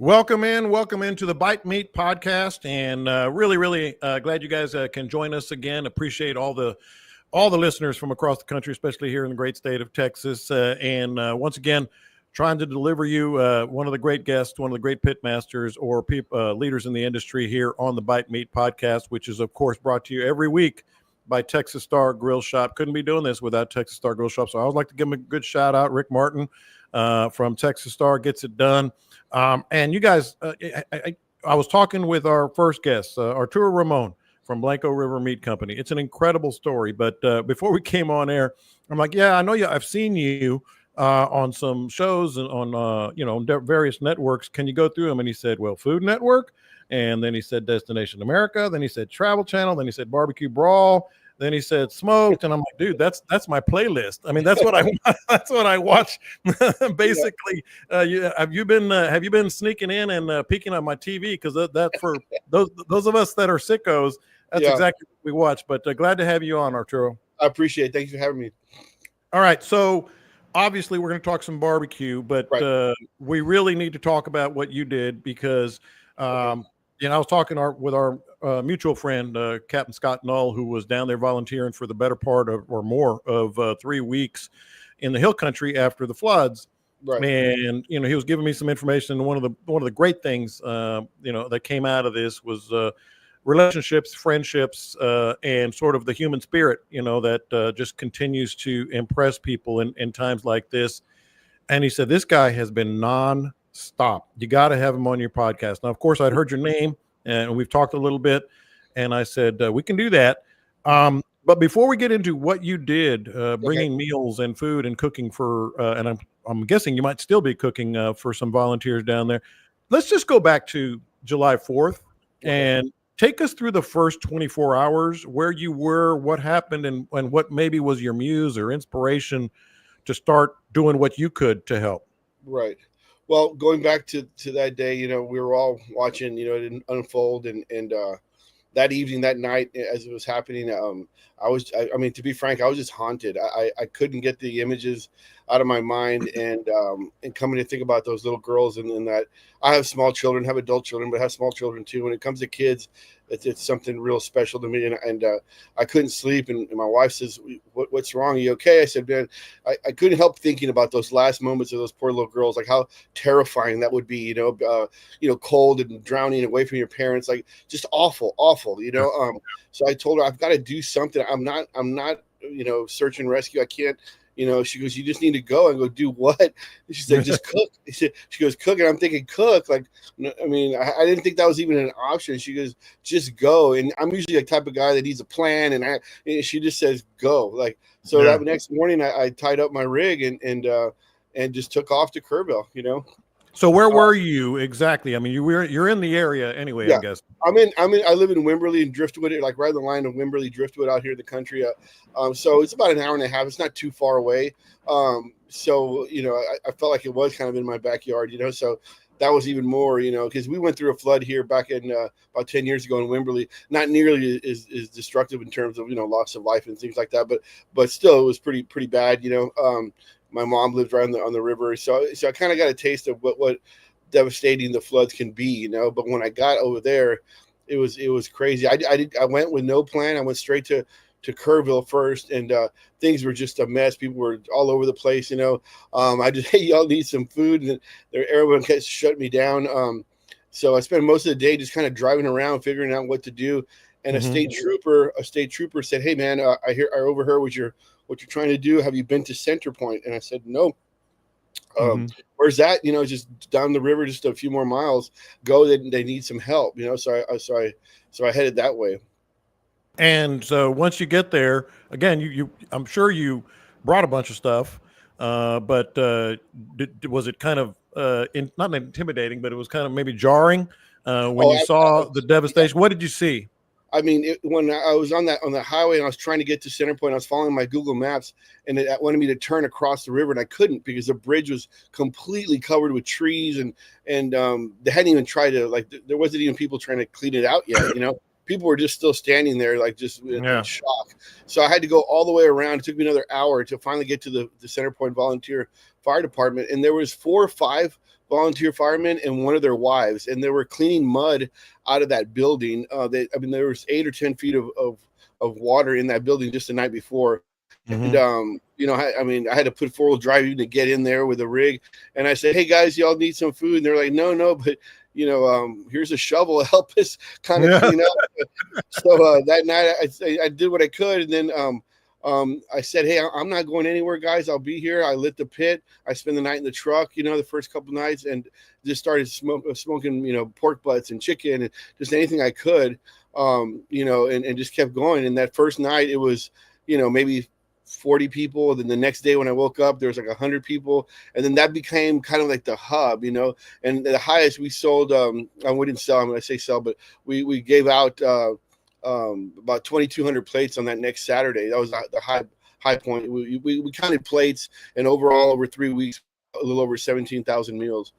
Welcome into the Bite Meat podcast, and really glad you guys can join us again. Appreciate all the listeners from across the country, especially here in the great state of Texas. And once again, trying to deliver you one of the great guests, one of the great pitmasters or leaders in the industry here on the Bite Meat podcast, which is of course brought to you every week by Texas Star Grill Shop. Couldn't be doing this without Texas Star Grill Shop, so I would like to give him a good shout out. Rick Martin from Texas Star gets it done. And you guys, I was talking with our first guest, Arturo Ramon from Blanco River Meat Company. It's an incredible story. But before we came on air, I'm like, yeah, I know you. I've seen you on some shows and on various networks. Can you go through them? And he said, well, Food Network. And then he said Destination America. Then he said Travel Channel. Then he said Barbecue Brawl. Then he said Smoked, and I'm like, dude, that's my playlist. I mean, that's what I watch. Basically, have you been sneaking in and peeking on my TV? Because that for those of us that are sickos, that's exactly what we watch. But glad to have you on, Arturo. I appreciate it. Thanks for having me. All right, so obviously we're going to talk some barbecue, but we really need to talk about what you did because. I was talking with our mutual friend, Captain Scott Null, who was down there volunteering for the better part of or more of 3 weeks in the hill country after the floods. Right. And, he was giving me some information. And one of the great things, that came out of this was relationships, friendships, and sort of the human spirit, that just continues to impress people in times like this. And he said, this guy has been stop. You got to have him on your podcast. Now, of course, I'd heard your name and we've talked a little bit, and I said, we can do that. But before we get into what you did, bringing meals and food and cooking for, and I'm guessing you might still be cooking for some volunteers down there. Let's just go back to July 4th and take us through the first 24 hours, where you were, what happened, and what maybe was your muse or inspiration to start doing what you could to help. Right. Well, going back to that day, we were all watching, it unfold, and that evening, that night, as it was happening, to be frank, I was just haunted. I couldn't get the images out of my mind, and coming to think about those little girls, and that I have small children, have adult children, but have small children too. When it comes to kids, it's something real special to me, and I couldn't sleep. And my wife says, "What's wrong? Are you okay?" I said, "Man, I couldn't help thinking about those last moments of those poor little girls, like how terrifying that would be, cold and drowning away from your parents, like just awful. So I told her, I've got to do something. I'm not, search and rescue. I can't." She goes, "You just need to go." And go, "Do what?" And she said, "Just cook." She goes, "Cook." And I'm thinking, cook? Like, I I didn't think that was even an option. She goes, "Just go." And I'm usually the type of guy that needs a plan. And she just says, "Go." Like, so that next morning I tied up my rig and just took off to Kerrville, So where were you exactly? I mean, you're in the area anyway, I guess. I live in Wimberley and Driftwood, like right on the line of Wimberley, Driftwood out here in the country. So it's about an hour and a half. It's not too far away. So, I felt like it was kind of in my backyard, so that was even more, because we went through a flood here back in about 10 years ago in Wimberley, not nearly as destructive in terms of, loss of life and things like that. But still, it was pretty bad, My mom lived right on the river, so I kind of got a taste of what devastating the floods can be, But when I got over there, it was crazy. I went with no plan. I went straight to Kerrville first, and things were just a mess. People were all over the place, I just, hey, y'all need some food, and everyone kept shut me down. So I spent most of the day just kind of driving around, figuring out what to do. And a state trooper said, "Hey man, I overheard what you're trying to do. Have you been to Center Point?" And I said, "No." Where's that? Just down the river, just a few more miles. Go. They need some help. So I headed that way. And so once you get there, again, you I'm sure you brought a bunch of stuff, but was it kind of not intimidating, but it was kind of maybe jarring when you saw the devastation? What did you see? When I was on the highway and I was trying to get to Center Point, I was following my Google Maps, and it wanted me to turn across the river, and I couldn't because the bridge was completely covered with trees, and they hadn't even tried to, there wasn't even people trying to clean it out yet, People were just still standing there, just in shock. So I had to go all the way around. It took me another hour to finally get to the Center Point Volunteer Fire Department, and there was 4 or 5 volunteer firemen and one of their wives, and they were cleaning mud out of that building. There was 8 or 10 feet of water in that building just the night before. And, I had to put 4-wheel drive even to get in there with a rig. And I said, hey, guys, y'all need some food? And they're like, no, but, here's a shovel to help us kind of clean up. So that night I did what I could. And then I said, hey, I'm not going anywhere, guys. I'll be here. I lit the pit. I spent the night in the truck, the first couple nights, and just started smoking, pork butts and chicken and just anything I could, and just kept going. And that first night it was, maybe 40 people. Then the next day when I woke up, there was like 100 people. And then that became kind of like the hub, and the highest we sold, we didn't sell, I say sell, but we gave out about 2,200 plates on that next Saturday. That was the high point. We counted plates, and overall over 3 weeks, a little over 17,000 meals.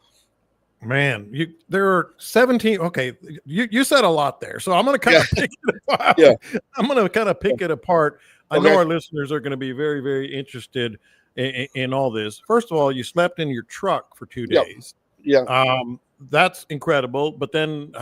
Man, there are 17. Okay, you said a lot there, so I'm going to kind of pick it apart. Yeah. I'm going to kind of pick it apart. I know our listeners are going to be very, very interested in all this. First of all, you slept in your truck for 2 days. Yeah. That's incredible. But then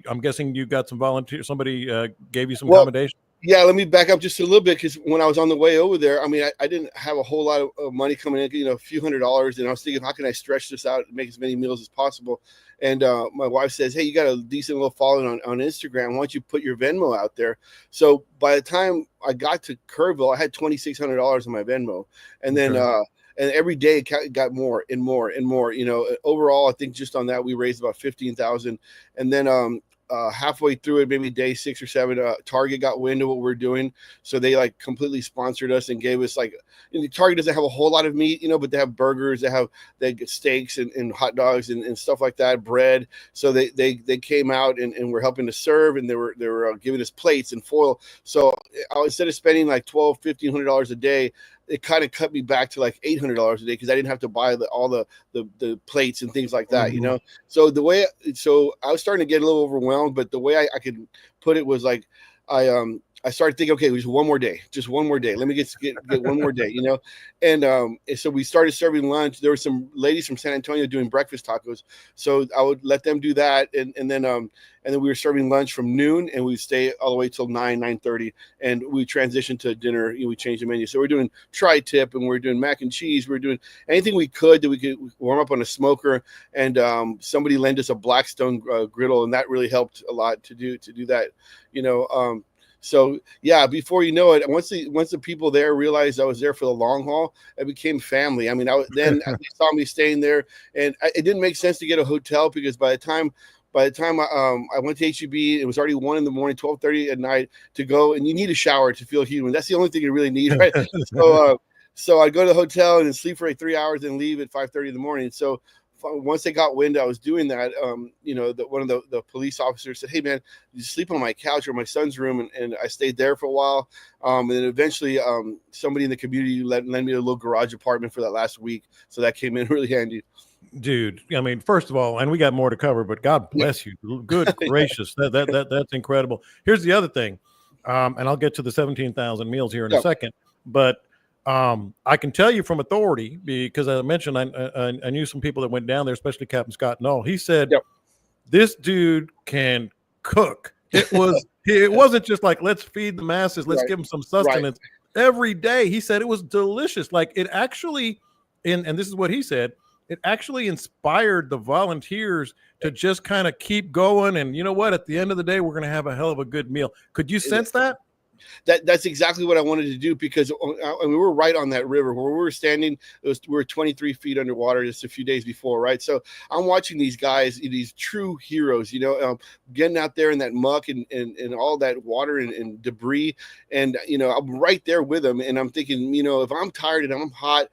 I'm guessing you got some volunteers. Somebody gave you some accommodation. Yeah, let me back up just a little bit, because when I was on the way over there, I didn't have a whole lot of money coming in, a few $100s, and I was thinking, how can I stretch this out and make as many meals as possible? And my wife says, hey, you got a decent little following on Instagram. Why don't you put your Venmo out there? So by the time I got to Kerrville, I had $2,600 in my Venmo, and then and every day it got more and more and more. Overall, I think just on that we raised about 15,000, and then halfway through it, maybe day 6 or 7, Target got wind of what we're doing, so they like completely sponsored us and gave us Target doesn't have a whole lot of meat, but they have burgers, they get steaks and hot dogs and stuff like that, bread. So they came out and were helping to serve, and they were giving us plates and foil. So instead of spending like $1,200-$1,500 a day, it kind of cut me back to like $800 a day, because I didn't have to buy all the plates and things like that, So so I was starting to get a little overwhelmed, but the way I could put it was like, I started thinking, okay, just one more day. Let me get one more day, And so we started serving lunch. There were some ladies from San Antonio doing breakfast tacos, so I would let them do that, and then we were serving lunch from noon, and we'd stay all the way till 9:30, and we transitioned to dinner. We changed the menu, so we're doing tri-tip, and we're doing mac and cheese. We're doing anything we could that we could warm up on a smoker, and somebody lent us a Blackstone griddle, and that really helped a lot to do that, So yeah, before you know it, once the people there realized I was there for the long haul, it became family. They saw me staying there, and it didn't make sense to get a hotel, because by the time I went to HEB, it was already 1 in the morning, 12:30 at night to go, and you need a shower to feel human. That's the only thing you really need, right? So I'd go to the hotel and then sleep for 3 hours and leave at 5:30 in the morning. So once they got wind I was doing that, one of the police officers said, hey man, you sleep on my couch or my son's room, and I stayed there for a while, and then eventually somebody in the community lent me a little garage apartment for that last week, so that came in really handy. Dude, first of all, and we got more to cover, but God bless you. Good gracious, that's incredible. Here's the other thing, and I'll get to the 17,000 meals here in a second, but I can tell you from authority, because as I mentioned, I knew some people that went down there, especially Captain Scott. No, he said, this dude can cook. It wasn't just like, let's feed the masses, let's give them some sustenance every day. He said it was delicious. Like it actually, and this is what he said, it actually inspired the volunteers to just kind of keep going. And you know what? At the end of the day, we're going to have a hell of a good meal. Could you sense that? That's exactly what I wanted to do, because we were right on that river where we were standing. We were 23 feet underwater just a few days before, right? So I'm watching these guys, these true heroes, getting out there in that muck and all that water and debris, and I'm right there with them, and I'm thinking, if I'm tired and I'm hot,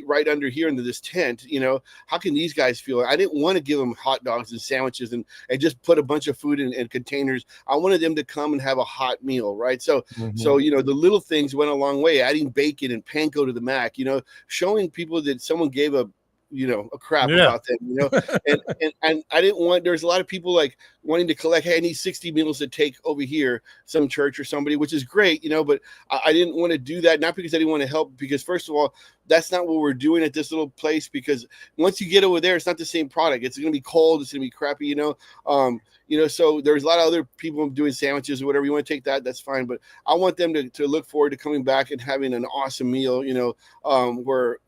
right under here into this tent, how can these guys feel? I didn't want to give them hot dogs and sandwiches and just put a bunch of food in containers. I wanted them to come and have a hot meal, right? So the little things went a long way, adding bacon and panko to the mac, showing people that someone gave a crap about them, and I didn't want, there's a lot of people like wanting to collect, hey, I need 60 meals to take over here, some church or somebody, which is great, but I didn't want to do that, not because I didn't want to help, because first of all, that's not what we're doing at this little place, because once you get over there, it's not the same product. It's going to be cold. It's going to be crappy, so there's a lot of other people doing sandwiches or whatever. You want to take that, that's fine. But I want them to look forward to coming back and having an awesome meal, where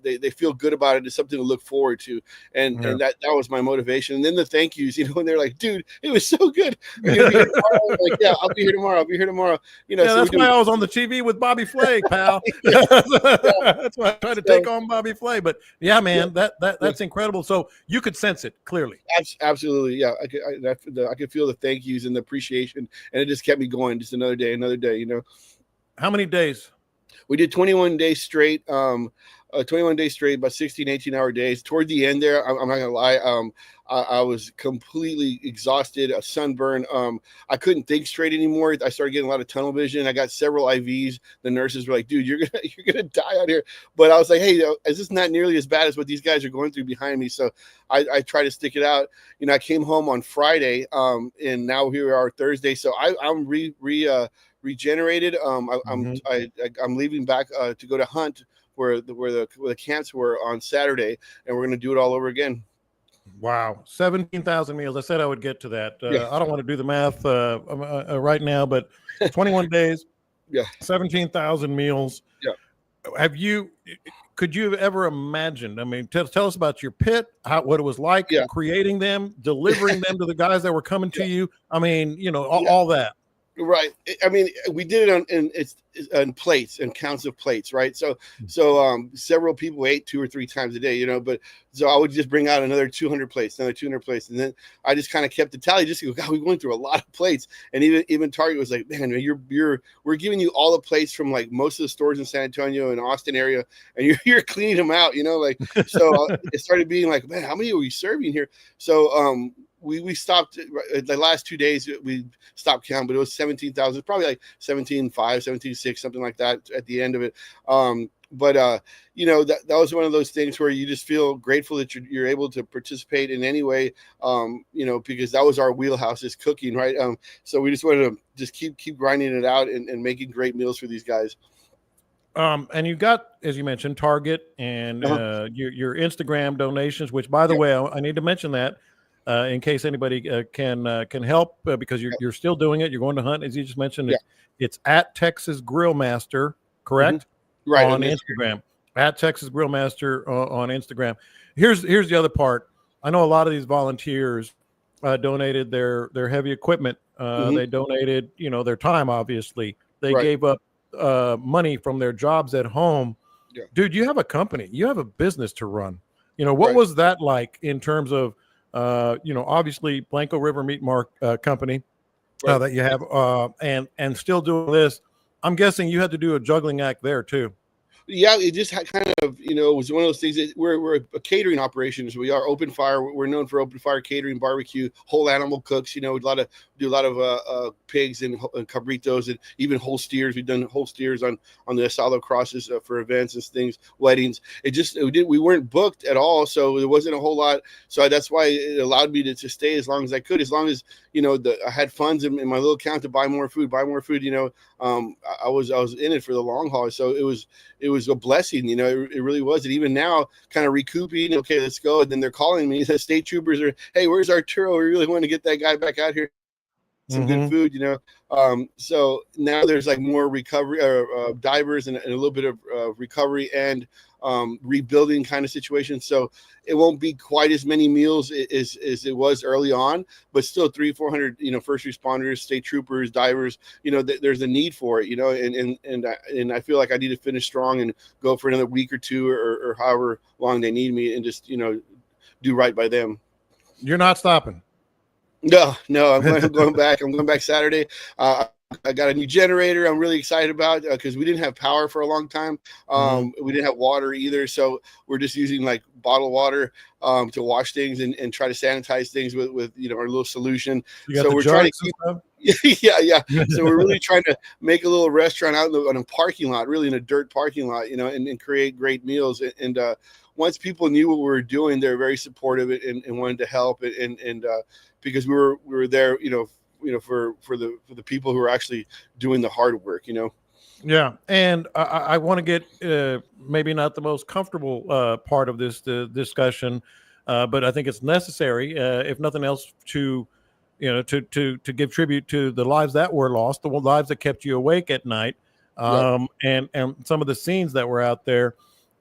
they feel good about it. It's something to look forward to. And that was my motivation. And then the thank yous, and they're like, dude, it was so good. You'll be here tomorrow? I'm like, yeah, I'll be here tomorrow. I'll be here tomorrow. Yeah, so that's why I was on the TV with Bobby Flay, pal. That's why I tried to take on Bobby Flay. But yeah, man, that's incredible. So you could sense it clearly. Absolutely. Yeah. I could feel the thank yous and the appreciation, and it just kept me going. Just another day. How many days? We did 21 days straight. 21 days straight, about 16, 18-hour days. Toward the end there, I'm not gonna lie, I was completely exhausted, a sunburn. I couldn't think straight anymore. I started getting a lot of tunnel vision. I got several IVs. The nurses were like, dude, you're gonna die out here. But I was like, hey, is this not nearly as bad as what these guys are going through behind me? So I try to stick it out. I came home on Friday, and now here we are Thursday. So I'm regenerated. I'm leaving back to go to hunt where the camps were on Saturday, and we're going to do it all over again. Wow. 17,000 meals. I said I would get to that. I don't want to do the math right now, but 21 days, 17,000 meals. Yeah. Could you have ever imagined? I mean, tell us about your pit, what it was like creating them, delivering them to the guys that were coming to you. I mean, all that. Right. I mean, we did it on plates and counts of plates, right? So several people ate 2 or 3 times a day, but so I would just bring out another 200 plates, and then I just kind of kept the tally, just to go, God, we went through a lot of plates. And even Target was like, man, we're giving you all the plates from like most of the stores in San Antonio and Austin area, and you're cleaning them out, so it started being like, man, how many are we serving here? So we stopped the last 2 days. We stopped counting, but it was 17,000, probably like 17.5, 17.6, something like that at the end of it. But that was one of those things where you just feel grateful that you're able to participate in any way, because that was our wheelhouse, is cooking, right? So we just wanted to just keep grinding it out and making great meals for these guys. And you got, as you mentioned, Target and your Instagram donations, which, by the way, I need to mention that. In case anybody can help, because you're still doing it. You're going to hunt, as you just mentioned. It's at Texas Grill Master, correct? Mm-hmm. Right, on Instagram. At Texas Grill Master on Instagram. Here's the other part. I know a lot of these volunteers donated their heavy equipment. They donated, their time. Obviously, they gave up money from their jobs at home. Yeah. Dude, you have a company. You have a business to run. What was that like in terms of? Obviously Blanco River Meat Company that you have, and still doing this. I'm guessing you had to do a juggling act there too. Yeah, it just kind of, it was one of those things that we're a catering operation. So we are open fire. We're known for open fire catering, barbecue, whole animal cooks. We do a lot of pigs and cabritos, and even whole steers. We've done whole steers on the asado crosses for events and things, weddings. We weren't booked at all, so there wasn't a whole lot. So that's why it allowed me to stay as long as I could, as long as I had funds in my little account to buy more food. I was in it for the long haul. So it was a blessing, it really was. And even now, kind of recouping, okay, let's go. And then they're calling me, the state troopers are, hey, where's Arturo? We really want to get that guy back out here. Some good food, so now there's like more recovery, divers and a little bit of recovery and rebuilding kind of situation. So it won't be quite as many meals as it was early on, but still 300-400 first responders, state troopers, divers, there's a need for it, and I feel like I need to finish strong and go for another week or two or however long they need me, and just do right by them. You're not stopping. No, I'm going back. I'm going back Saturday. I got a new generator I'm really excited about because we didn't have power for a long time. We didn't have water either. So we're just using like bottled water to wash things and try to sanitize things with our little solution. You got So the we're trying to jugs and keep, yeah. So we're really trying to make a little restaurant out in a parking lot, really in a dirt parking lot, and create great meals. And once people knew what we were doing, they're very supportive and wanted to help. And because we were there, for the people who are actually doing the hard work. Yeah, and I want to get maybe not the most comfortable part of this discussion, but I think it's necessary, if nothing else, to to give tribute to the lives that were lost, the lives that kept you awake at night, Yep. and some of the scenes that were out there.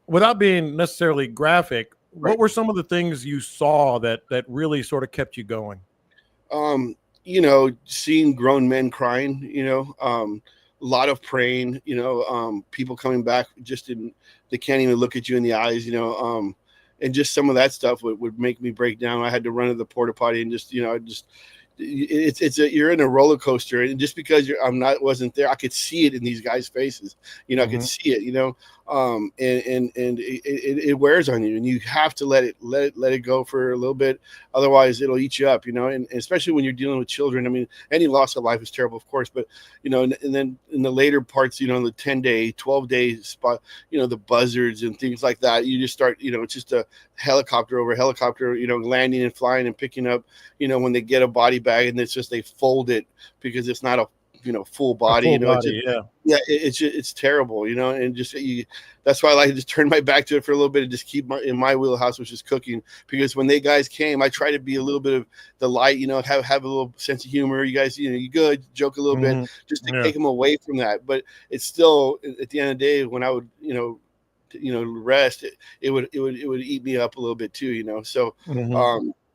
Without being necessarily graphic, Right. what were some of the things you saw that really sort of kept you going? Seeing grown men crying, a lot of praying, people coming back they can't even look at you in the eyes, and just some of that stuff would make me break down. I had to run to the porta potty and you're in a roller coaster, and just because wasn't there, I could see it in these guys' faces. I could see it. And it wears on you, and you have to let it go for a little bit, otherwise it'll eat you up. And especially when you're dealing with children. I mean, any loss of life is terrible, of course, but and then in the later parts, the 10-day, 12-day spot, the buzzards and things like that, you just start, it's just a helicopter over helicopter, landing and flying and picking up, when they get a body bag, and it's just they fold it because it's not a full body. It's terrible, and that's why I like to just turn my back to it for a little bit and just keep in my wheelhouse, which is cooking. Because when they guys came, I try to be a little bit of the light, have a little sense of humor. You guys, you good, joke a little bit, just to take them away from that. But it's still, at the end of the day, when I would rest, it would eat me up a little bit too. So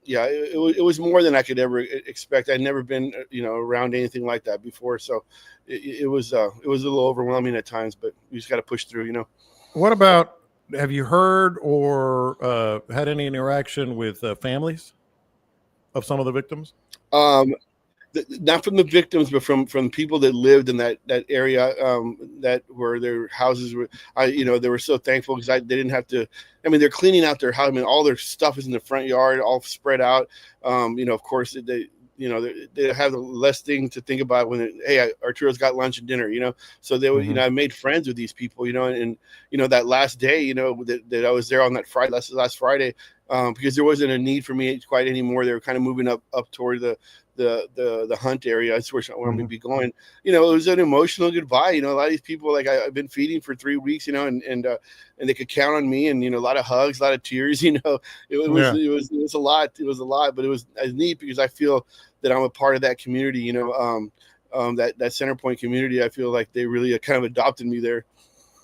it was more than I could ever expect. I'd never been around anything like that before, so it was a little overwhelming at times, but we just got to push through. What about, have you heard or had any interaction with families of some of the victims? Not from the victims, but from people that lived in that area, that were their houses were, they were so thankful because they didn't have to. I mean, they're cleaning out their house. I mean, all their stuff is in the front yard, all spread out. Of course, they have less thing to think about when Arturo's got lunch and dinner. So they would, I made friends with these people. And that last day, that I was there on that Friday, last Friday, because there wasn't a need for me quite anymore. They were kind of moving up toward the hunt area. That's where I'm going to be going. It was an emotional goodbye. A lot of these people, like I've been feeding for 3 weeks, and they could count on me, and a lot of hugs, a lot of tears. It was a lot. It was a lot, but it was neat because I feel that I'm a part of that community. That Center Point community. I feel like they really kind of adopted me there.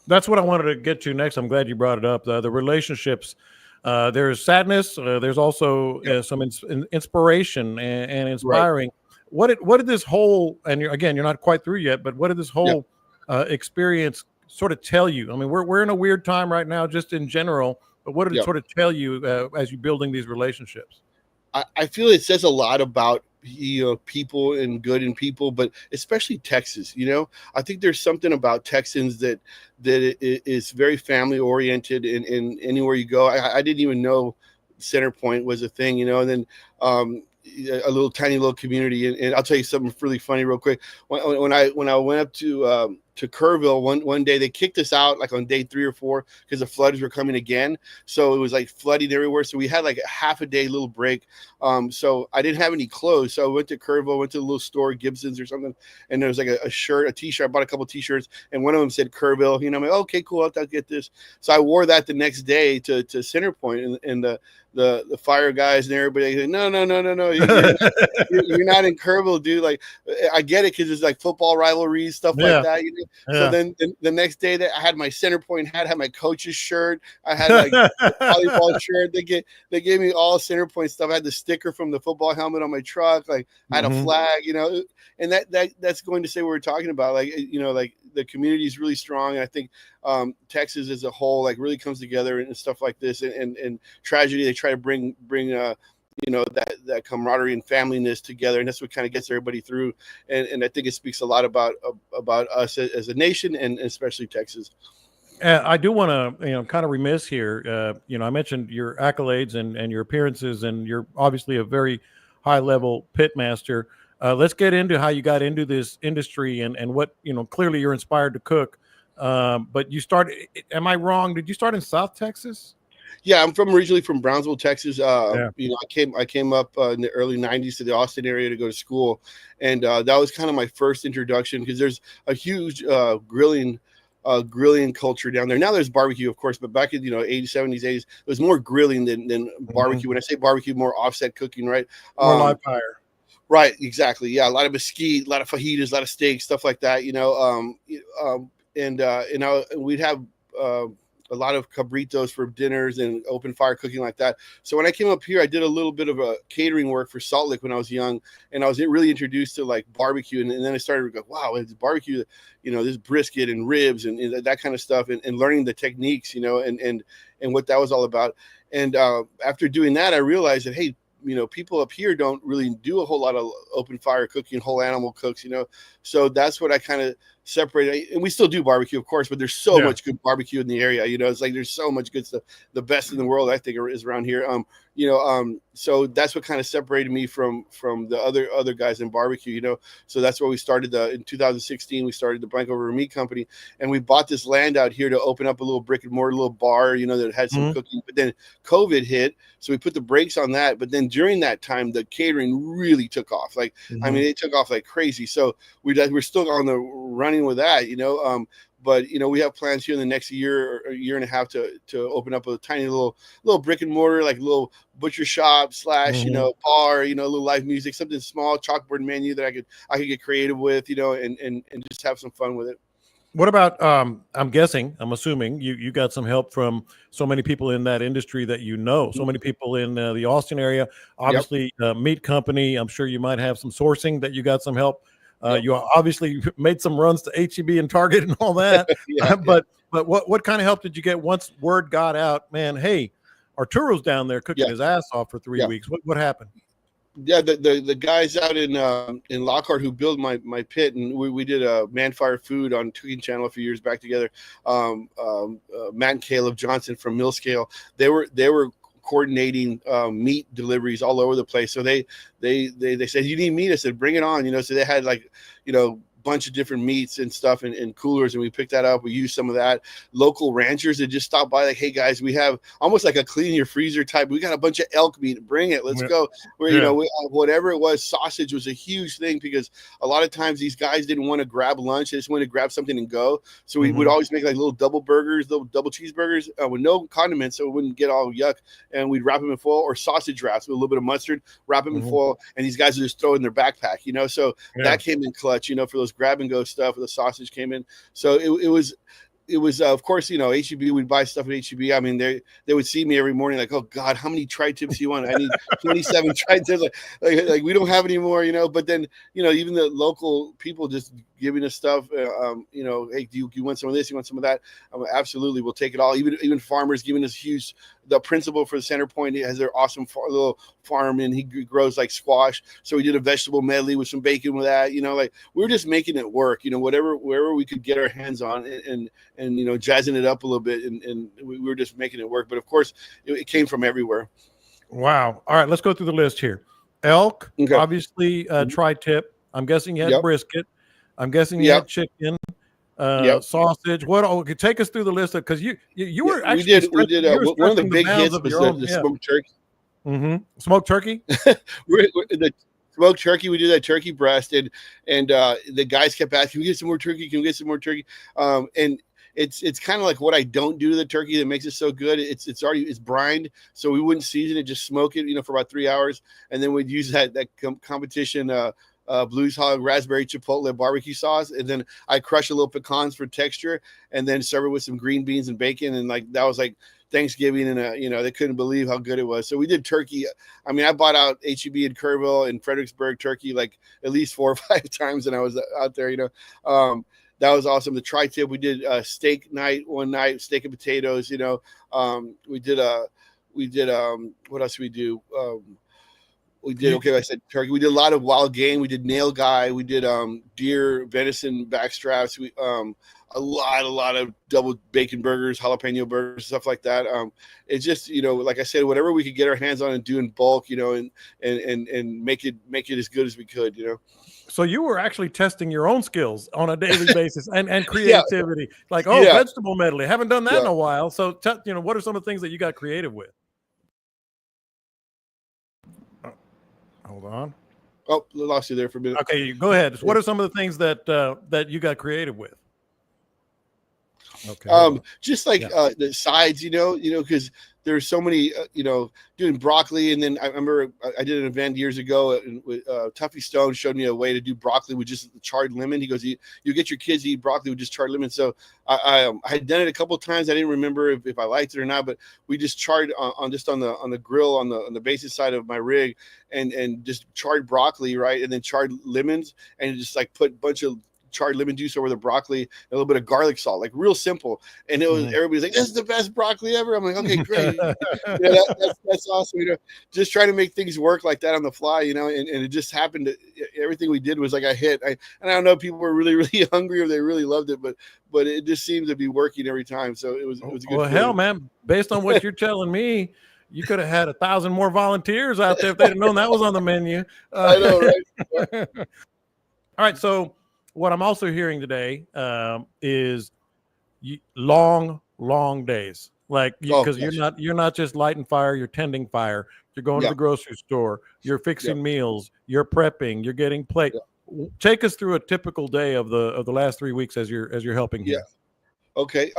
That's what I wanted to get to next. I'm glad you brought it up. The relationships. There's sadness. There's also some inspiration and inspiring. Right. What did this whole, and you're not quite through yet, but what did this whole experience sort of tell you? I mean, we're in a weird time right now, just in general. But what did it sort of tell you as you're building these relationships? I feel it says a lot about people and good in people, but especially Texas. I think there's something about Texans that is very family oriented, and anywhere you go. I didn't even know Center Point was a thing, and then a little tiny little community. And I'll tell you something really funny real quick. When I went up to Kerrville one day, they kicked us out like on day 3 or 4 because the floods were coming again. So it was like flooding everywhere. So we had like a half a day little break. So I didn't have any clothes. So I went to Kerrville, went to a little store, Gibson's or something. And there was like a shirt, a t-shirt. I bought a couple of t-shirts, and one of them said Kerrville. I'm like, okay, cool. I'll get this. So I wore that the next day to Center Point, and the fire guys and everybody like, no, you're not in Kerrville, dude. Like, I get it because it's like football rivalries, stuff like that. So then the next day that I had my Center Point hat, I had my coach's shirt, I had like a volleyball shirt. They gave me all Center Point stuff. I had the sticker from the football helmet on my truck. Like I had a flag, and that's going to say what we're talking about. Like, like the community is really strong. And I think Texas as a whole, like, really comes together and stuff like this, and tragedy. They try to bring that camaraderie and familyness together, and that's what kind of gets everybody through. And I think it speaks a lot about us as a nation, and especially Texas. I do want to, kind of remiss here. I mentioned your accolades and your appearances, and you're obviously a very high level pitmaster. Let's get into how you got into this industry and what, clearly you're inspired to cook. But you started, am I wrong? Did you start in South Texas? Yeah, I'm originally from Brownsville, Texas. Yeah. I came up in the early '90s to the Austin area to go to school, and that was kind of my first introduction, because there's a huge grilling culture down there. Now there's barbecue, of course, but back in 80s, 70s, 80s, there was more grilling than barbecue. When I say barbecue, more offset cooking, right? More live fire. Right, exactly. Yeah, a lot of mesquite, a lot of fajitas, a lot of steaks, stuff like that. We'd have a lot of cabritos for dinners and open fire cooking like that. So when I came up here, I did a little bit of a catering work for Salt Lake when I was young, and I was really introduced to like barbecue. And then I started to go, wow, it's barbecue, this brisket and ribs and that kind of stuff, and learning the techniques, and what that was all about. And after doing that, I realized that, hey, people up here don't really do a whole lot of open fire cooking, whole animal cooks, so that's what I kind of separated. And we still do barbecue, of course, but there's so much good barbecue in the area. It's like there's so much good stuff. The best in the world, I think, is around here. So that's what kind of separated me from the other guys in barbecue. So that's where we started. In 2016, we started the Blanco River Meat Company, and we bought this land out here to open up a little brick and mortar, little bar, that had some cooking. But then COVID hit, so we put the brakes on that. But then during that time, the catering really took off. Like, I mean, it took off like crazy. So we're still on the running with that, but we have plans here in the next year or a year and a half to open up a tiny little brick and mortar, like a little butcher shop / bar, a little live music, something small, chalkboard menu that I could get creative with, and just have some fun with it. What about, I'm assuming you got some help from so many people in that industry that so many people in the Austin area, obviously. Meat company, I'm sure you might have some sourcing that you got some help. You obviously made some runs to HEB and Target and all that. But what kind of help did you get once word got out, man, hey, Arturo's down there cooking his ass off for 3 weeks? What happened? Yeah, the guys out in Lockhart who built my pit, and we did a Man Fire Food on Cooking Channel a few years back together. Matt and Caleb Johnson from Millscale, they were coordinating meat deliveries all over the place. So they said, you need meat? I said, bring it on. So they had bunch of different meats and stuff in coolers, and we picked that up. We used some of that. Local ranchers that just stopped by, like, hey guys, we have almost like a clean your freezer type. We got a bunch of elk meat. Bring it. Let's go. Whatever it was, sausage was a huge thing, because a lot of times these guys didn't want to grab lunch. They just wanted to grab something and go. So we would always make like little double burgers, little double cheeseburgers with no condiments, so it wouldn't get all yuck. And we'd wrap them in foil, or sausage wraps with a little bit of mustard, wrap them in foil, and these guys would just throw it in their backpack, So that came in clutch, for those grab and go stuff. The sausage came in, so it was of course, HEB, we'd buy stuff at HEB. I mean, they would see me every morning like, oh God, how many tri-tips do you want? I need 27 tri-tips. Like we don't have any more, but then, even the local people just giving us stuff, hey, do you want some of this? You want some of that? Absolutely. We'll take it all. Even farmers giving us the principal for the Center Point, he has their awesome little farm, and he grows like squash. So we did a vegetable medley with some bacon with that, like we were just making it work, wherever we could get our hands on, and jazzing it up a little bit. And we were just making it work. But of course it came from everywhere. Wow. All right, let's go through the list here. Elk, obviously, tri-tip. I'm guessing you had brisket. I'm guessing you had chicken, sausage. What? Take us through the list, because you were actually we did one of the big hits was the smoked turkey. Smoked turkey. The smoked turkey. We did that turkey breast, and the guys kept asking, "Can we get some more turkey? Can we get some more turkey?" And it's kind of like what I don't do to the turkey that makes it so good. It's brined, so we wouldn't season it, just smoke it, for about 3 hours, and then we'd use that competition. Blues Hog raspberry chipotle barbecue sauce, and then I crush a little pecans for texture, and then serve it with some green beans and bacon, and like that was like Thanksgiving, and they couldn't believe how good it was. So we did turkey. I mean, I bought out HEB in Kerrville and Fredericksburg turkey like at least 4 or 5 times, and I was out there. That was awesome. The tri-tip, we did steak night one night, steak and potatoes. We did what else did we do? We did, okay, I said turkey. We did a lot of wild game. We did nail guy. We did deer, venison backstraps. We a lot of double bacon burgers, jalapeno burgers, stuff like that. It's just, like I said, whatever we could get our hands on and do in bulk, and make it as good as we could, So you were actually testing your own skills on a daily basis and Yeah. creativity. Like, Yeah. vegetable medley. Haven't done that in Yeah. a while. So, what are some of the things that you got creative with? Hold on. Oh, lost you there for a minute. Okay, go ahead. What are some of the things that you got creative with? Okay. Just like the sides, because there's so many, doing broccoli. And then I remember I did an event years ago with Tuffy Stone showed me a way to do broccoli with just charred lemon. He goes, you get your kids to eat broccoli with just charred lemon. So I had done it a couple of times. I didn't remember if I liked it or not, but we just charred on the grill on the basis side of my rig and just charred broccoli, right? And then charred lemons and just like put a bunch of charred lemon juice over the broccoli, a little bit of garlic salt, like real simple. And it was everybody's like, "This is the best broccoli ever." I'm like, "Okay, great." That's awesome. Just trying to make things work like that on the fly, and it just happened. Everything we did was like a hit. And I don't know if people were really, really hungry or they really loved it, but it just seemed to be working every time. So it was a good. Well, hell, man, based on what you're telling me, you could have had 1,000 more volunteers out there if they'd have known that was on the menu. I know, right? All right, so what I'm also hearing today is long days, like because you're not just lighting fire, you're tending fire. You're going to the grocery store, you're fixing meals, you're prepping, you're getting plate. Take us through a typical day of the last 3 weeks as you're helping here. Okay.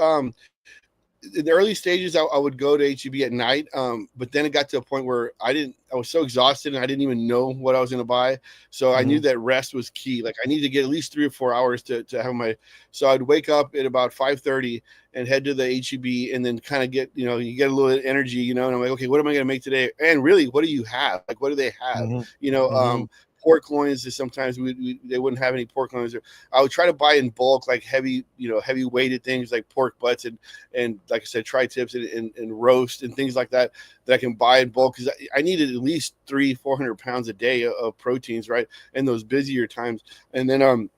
In the early stages, I would go to HEB at night, but then it got to a point where I was so exhausted and I didn't even know what I was going to buy. So I knew that rest was key. Like I needed to get at least 3 or 4 hours to have so I'd wake up at about 5:30 and head to the HEB and then kind of get, you get a little energy, and I'm like, okay, what am I going to make today? And really, what do you have? Like, what do they have? Pork loins is sometimes they wouldn't have any pork loins. I would try to buy in bulk, like heavy weighted things like pork butts and like I said, tri-tips and roast and things like that I can buy in bulk because I needed at least 300-400 pounds a day of proteins, right? In those busier times. And then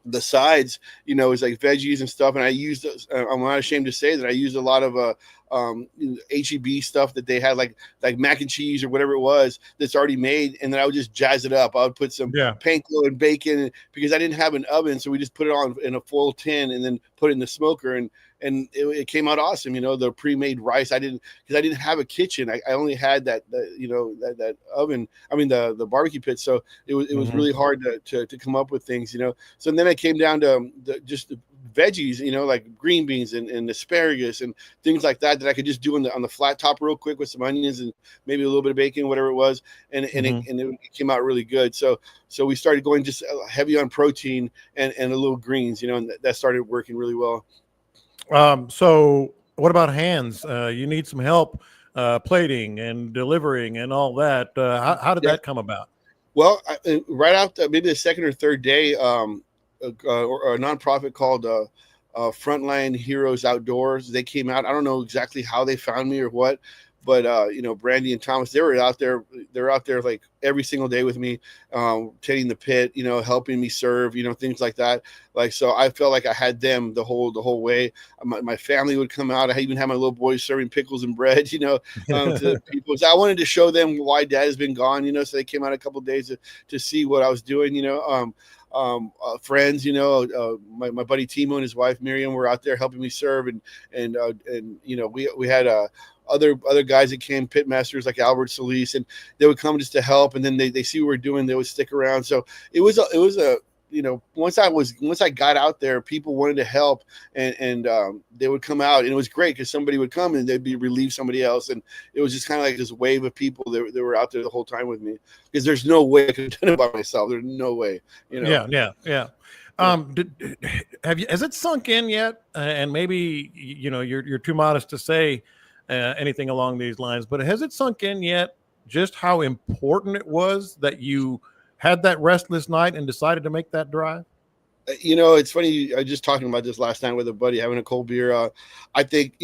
the sides, is like veggies and stuff. And I used, I'm not ashamed to say that I used a lot of HEB stuff that they had, like mac and cheese or whatever it was that's already made. And then I would just jazz it up. I would put some panko and bacon because I didn't have an oven. So we just put it on in a foil tin and then put it in the smoker and it came out awesome. The pre-made rice. because I didn't have a kitchen. I only had that oven. I mean the barbecue pit. So it was really hard to come up with things. So then I came down to just the veggies, like green beans and asparagus and things like that I could just do on the flat top real quick with some onions and maybe a little bit of bacon, whatever it was, and it came out really good. So we started going just heavy on protein and a little greens, and that started working really well. So what about hands? You need some help plating and delivering and all that. How did that come about? Well, right after maybe the second or third day, or a nonprofit called Frontline Heroes Outdoors. They came out. I don't know exactly how they found me or what, but Brandy and Thomas, they were out there. They're out there like every single day with me, tending the pit, helping me serve, things like that. Like, so I felt like I had them the whole way. My family would come out. I even had my little boys serving pickles and bread, to people. So I wanted to show them why Dad has been gone, so they came out a couple of days to see what I was doing, friends, my buddy Timo and his wife Miriam were out there helping me serve, and we had other guys that came, pitmasters like Albert Solis, and they would come just to help, and then they see what we're doing, they would stick around. So it was a once I got out there, people wanted to help, and they would come out, and it was great because somebody would come and they'd relieve somebody else, and it was just kind of like this wave of people that were out there the whole time with me, because there's no way I could have done it by myself. There's no way, Yeah. Has it sunk in yet? And maybe you're too modest to say anything along these lines, but has it sunk in yet just how important it was that you had that restless night and decided to make that drive? It's funny. I was just talking about this last night with a buddy, having a cold beer. I think,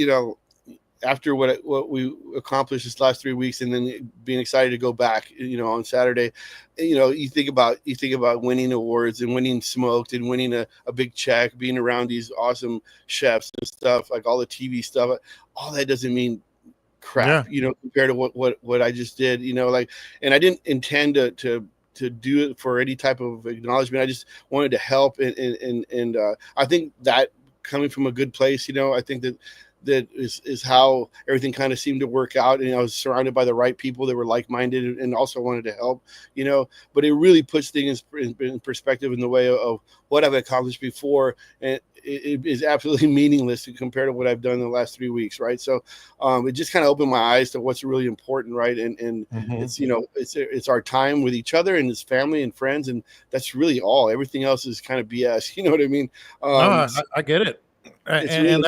after what we accomplished this last 3 weeks, and then being excited to go back, on Saturday, you think about winning awards and winning smoked and winning a big check, being around these awesome chefs and stuff, like all the TV stuff, all that doesn't mean crap, compared to what I just did, and I didn't intend to do it for any type of acknowledgement. I just wanted to help, and I think that coming from a good place, I think that is how everything kind of seemed to work out. And I was surrounded by the right people that were like-minded and also wanted to help, but it really puts things in perspective in the way of what I've accomplished before. And it is absolutely meaningless compared to what I've done in the last 3 weeks. Right. So it just kind of opened my eyes to what's really important. Right. And it's, it's our time with each other and his family and friends. And that's really all. Everything else is kind of BS. You know what I mean? No, I get it. And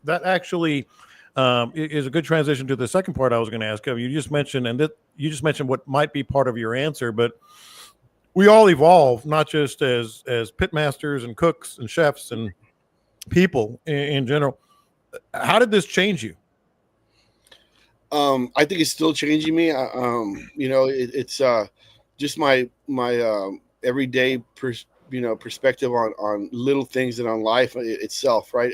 that actually is a good transition to the second part I was going to ask of you. You just mentioned what might be part of your answer, but we all evolve, not just as pitmasters and cooks and chefs and people in general. How did this change you? I think it's still changing me. It's just my everyday perspective on little things and on life itself, right?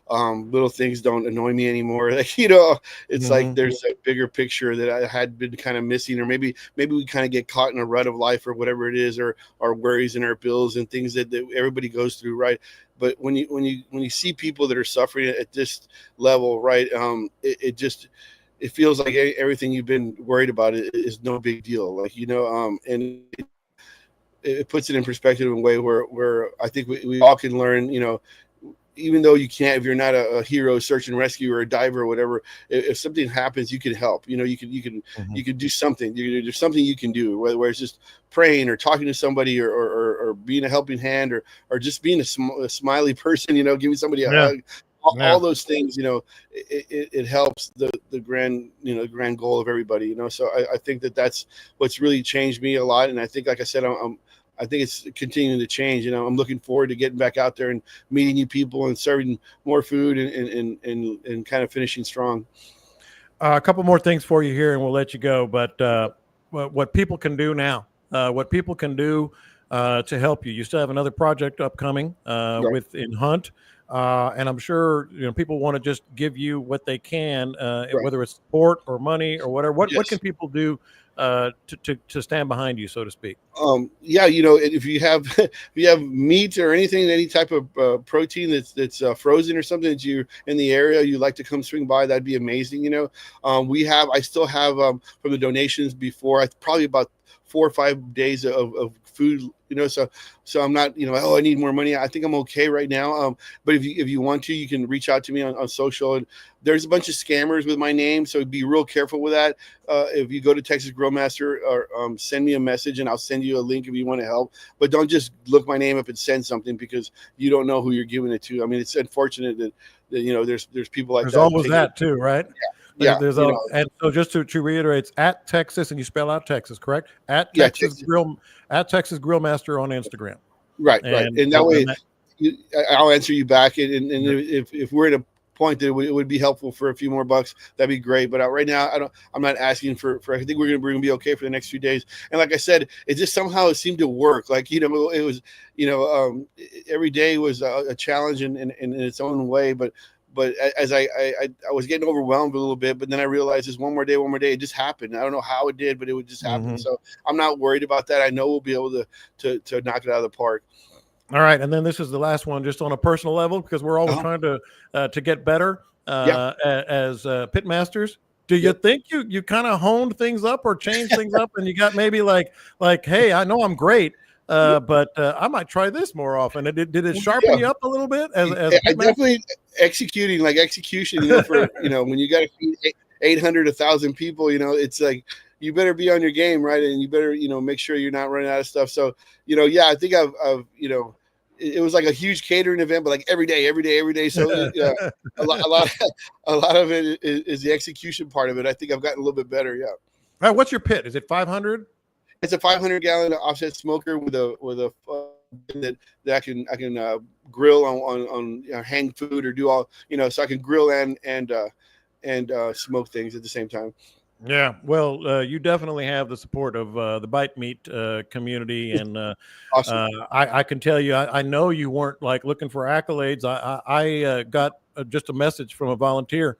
Little things don't annoy me anymore. It's like there's a bigger picture that I had been kind of missing, or maybe we kind of get caught in a rut of life or whatever it is, or our worries and our bills and things that everybody goes through, right? But when you see people that are suffering at this level, right, it feels like everything you've been worried about is no big deal, and it puts it in perspective in a way where I think we all can learn, even though you can't, if you're not a hero, search and rescue, or a diver or whatever, if something happens, you can help, you can do something. There's something you can do, whether it's just praying or talking to somebody or being a helping hand or just being a smiley person, giving somebody a hug. All those things, it helps the grand goal of everybody, So I think that's what's really changed me a lot. And I think, like I said, I think it's continuing to change. I'm looking forward to getting back out there and meeting new people and serving more food and kind of finishing strong. A couple more things for you here, and we'll let you go. But what people can do now, what people can do to help you. You still have another project upcoming in Hunt. And I'm sure people want to just give you what they can, whether it's support or money or whatever. What can people do to stand behind you, so to speak? If you have meat or anything, any type of protein that's frozen or something that you're in the area, you'd like to come swing by, that'd be amazing. I still have from the donations before, probably about 4 or 5 days of food, so I'm not, I need more money. I think I'm okay right now. But if you want to, you can reach out to me on social. And there's a bunch of scammers with my name, so be real careful with that. If you go to Texas Grill Master, or send me a message and I'll send you a link if you want to help. But don't just look my name up and send something, because you don't know who you're giving it to. I mean, it's unfortunate that there's people like that. There's always that too, right? Yeah. And so just to reiterate, it's at Texas, and you spell out Texas, correct? At Texas Grill Master on Instagram. Right. And that way, I'll answer you back. And if we're at a point that it would be helpful for a few more bucks, that'd be great. But right now, I'm not asking for. I think we're gonna be okay for the next few days. And like I said, it just somehow it seemed to work. Like it was, every day was a challenge in its own way, but as I was getting overwhelmed a little bit, but then I realized just one more day, it just happened. I don't know how it did, but it would just happen. So I'm not worried about that. I know we'll be able to knock it out of the park. All right. And then this is the last one, just on a personal level, because we're always trying to get better as pitmasters. Do you think you kind of honed things up or changed things up, and you got maybe like, hey, I know I'm great, but I might try this more often? Did it sharpen you up a little bit? As I definitely execution, for when you got to feed 800, 1,000 people, it's like you better be on your game, right? And you better make sure you're not running out of stuff. So I think I've it was like a huge catering event, but like every day. So a lot of it is the execution part of it. I think I've gotten a little bit better. Yeah. All right, what's your pit? Is it 500? It's a 500-gallon offset smoker with a that I can grill on hang food or do all, so I can grill and smoke things at the same time. Yeah, well, you definitely have the support of the bite meat community, and Awesome. I can tell you, I know you weren't like looking for accolades. I got just a message from a volunteer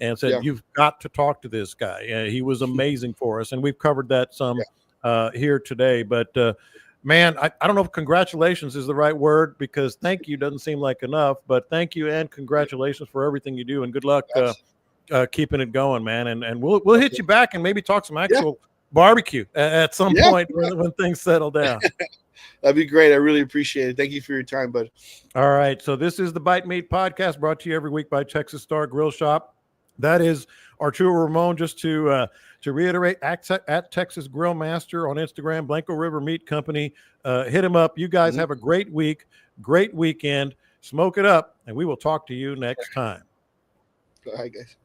and said, Yeah. "You've got to talk to this guy. He was amazing for us," and we've covered that some here today. But man, I don't know if congratulations is the right word, because thank you doesn't seem like enough. But thank you and congratulations for everything you do, and good luck. Keeping it going, man, and we'll hit you back and maybe talk some actual barbecue at some point when things settle down. That'd be great. I really appreciate it. Thank you for your time, bud. All right, so this is the Bite Meat Podcast, brought to you every week by Texas Star Grill Shop. That is Arturo Ramon. Just to reiterate, at Texas Grill Master on Instagram, Blanco River Meat Company. Hit him up. You guys have a great week, great weekend. Smoke it up, and we will talk to you next time. All right, guys.